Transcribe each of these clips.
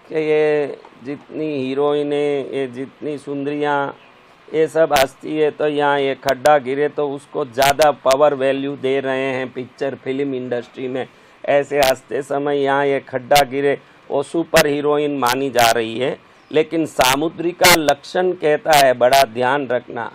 कि ये जितनी हीरोइनें, ये जितनी सुंदरियाँ, ये सब हस्ती है, तो यहाँ ये खड्डा गिरे तो उसको ज़्यादा पावर वैल्यू दे रहे हैं पिक्चर फिल्म इंडस्ट्री में। ऐसे हंसते समय यहाँ ये खड्डा गिरे, वो सुपर हीरोइन मानी जा रही है। लेकिन सामुद्रिका लक्षण कहता है, बड़ा ध्यान रखना,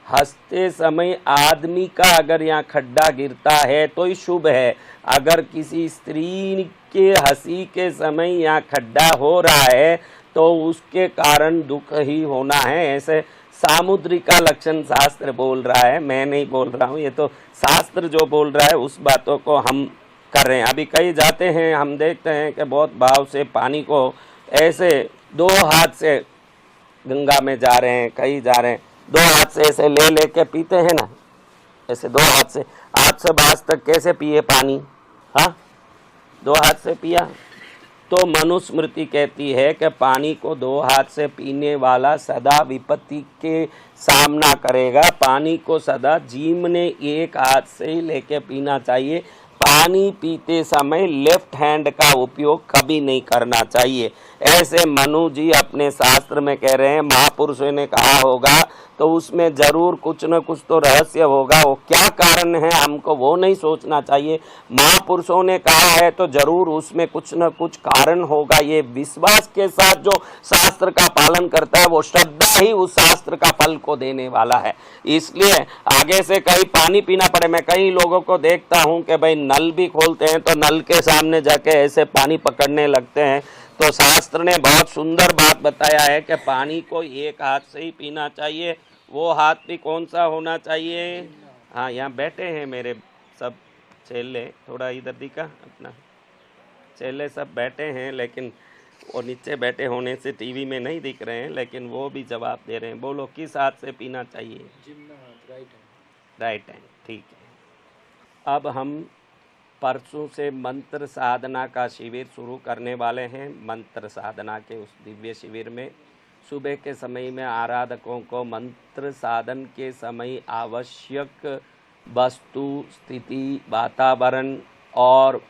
हंसते समय आदमी का अगर यहाँ खड्डा गिरता है तो ही शुभ है। अगर किसी स्त्री के हंसी के समय यहाँ खड्डा हो रहा है तो उसके कारण दुख ही होना है। ऐसे सामुद्रिका लक्षण शास्त्र बोल रहा है, मैं नहीं बोल रहा हूँ, ये तो शास्त्र जो बोल रहा है उस बातों को हम कर रहे हैं। अभी कहीं जाते हैं, हम देखते हैं कि बहुत भाव से पानी को ऐसे दो हाथ से गंगा में जा रहे हैं, कहीं जा रहे हैं, दो हाथ से ऐसे ले लेके पीते हैं ना, ऐसे दो हाथ से, आज से आज तक कैसे पिए पानी? हाँ, दो हाथ से पिया। तो मनुस्मृति कहती है कि पानी को दो हाथ से पीने वाला सदा विपत्ति के सामना करेगा। पानी को सदा जीव ने एक हाथ से ही लेके पीना चाहिए। पानी पीते समय लेफ्ट हैंड का उपयोग कभी नहीं करना चाहिए। ऐसे मनु जी अपने शास्त्र में कह रहे हैं, महापुरुषों ने कहा होगा तो उसमें जरूर कुछ न कुछ तो रहस्य होगा। वो क्या कारण है हमको वो नहीं सोचना चाहिए। महापुरुषों ने कहा है तो जरूर उसमें कुछ न कुछ कारण होगा। ये विश्वास के साथ जो शास्त्र का पालन करता है वो श्रद्धा ही उस शास्त्र का फल को देने वाला है। इसलिए आगे से कहीं पानी पीना पड़े, मैं कई लोगों को देखता हूँ कि भाई नल भी खोलते हैं तो नल के सामने जाके ऐसे पानी पकड़ने लगते हैं। तो शास्त्र ने बहुत सुंदर बात बताया है कि पानी को एक हाथ से ही पीना चाहिए। वो हाथ भी कौन सा होना चाहिए? हाँ, यहाँ बैठे हैं मेरे सब चेले, थोड़ा इधर दिखा अपना, चेले सब बैठे हैं, लेकिन वो नीचे बैठे होने से टीवी में नहीं दिख रहे हैं, लेकिन वो भी जवाब दे रहे हैं। बोलो, किस हाथ से पीना चाहिए? राइट हैंड, ठीक है। अब हम परसों से मंत्र साधना का शिविर शुरू करने वाले हैं। मंत्र साधना के उस दिव्य शिविर में सुबह के समय में आराधकों को मंत्र साधन के समय आवश्यक वस्तु, स्थिति, वातावरण और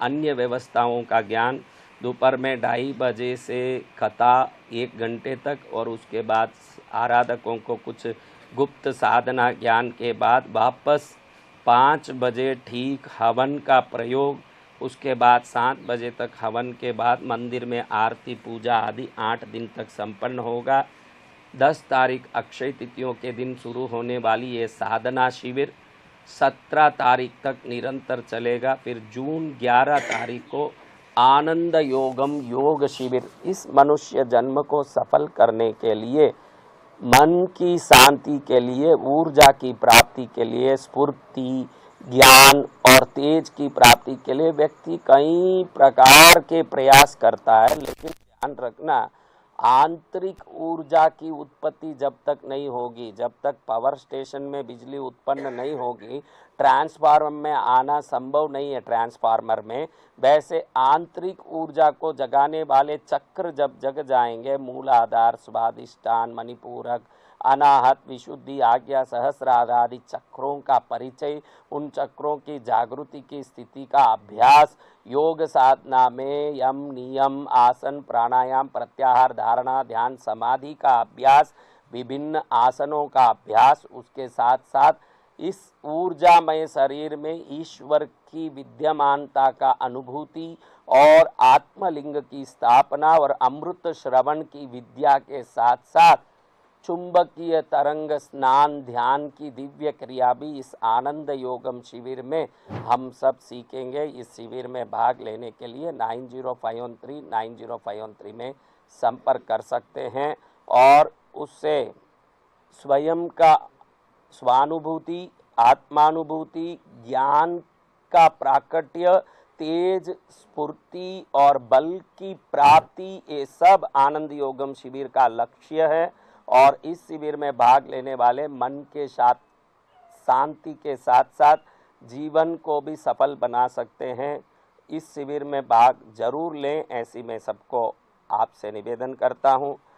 अन्य व्यवस्थाओं का ज्ञान, दोपहर में 2:30 से कथा 1 घंटे तक, और उसके बाद आराधकों को कुछ गुप्त साधना ज्ञान के बाद वापस 5 बजे ठीक हवन का प्रयोग। उसके बाद 7 बजे तक हवन के बाद मंदिर में आरती पूजा आदि 8 दिन तक संपन्न होगा। 10 तारीख अक्षय तिथियों के दिन शुरू होने वाली ये साधना शिविर 17 तारीख तक निरंतर चलेगा। फिर जून 11 तारीख को आनंद योगम योग शिविर। इस मनुष्य जन्म को सफल करने के लिए, मन की शांति के लिए, ऊर्जा की प्राप्ति के लिए, स्फूर्ति, ज्ञान और तेज की प्राप्ति के लिए व्यक्ति कई प्रकार के प्रयास करता है। लेकिन ध्यान रखना, आंतरिक ऊर्जा की उत्पत्ति जब तक नहीं होगी, जब तक पावर स्टेशन में बिजली उत्पन्न नहीं होगी, ट्रांसफार्मर में आना संभव नहीं है। ट्रांसफार्मर में वैसे आंतरिक ऊर्जा को जगाने वाले चक्र जब जग जाएंगे, मूलाधार, स्वादिष्ठान, मणिपूरक, अनाहत, विशुद्धि, आज्ञा, सहस्रार आदि चक्रों का परिचय, उन चक्रों की जागृति की स्थिति का अभ्यास, योग साधना में यम, नियम, आसन, प्राणायाम, प्रत्याहार, धारणा, ध्यान, समाधि का अभ्यास, विभिन्न आसनों का अभ्यास, उसके साथ साथ इस ऊर्जामय शरीर में ईश्वर की विद्यमानता का अनुभूति और आत्मलिंग की स्थापना और अमृत श्रवण की विद्या के साथ साथ चुंबकीय तरंग स्नान ध्यान की दिव्य क्रिया भी इस आनंद योगम शिविर में हम सब सीखेंगे। इस शिविर में भाग लेने के लिए 9051390513 में संपर्क कर सकते हैं और उससे स्वयं का स्वानुभूति, आत्मानुभूति, ज्ञान का प्राकट्य, तेज, स्फूर्ति और बल की प्राप्ति, ये सब आनंद योगम शिविर का लक्ष्य है। और इस शिविर में भाग लेने वाले मन के साथ शांति के साथ साथ जीवन को भी सफल बना सकते हैं। इस शिविर में भाग जरूर लें, ऐसी मैं सबको आपसे निवेदन करता हूं।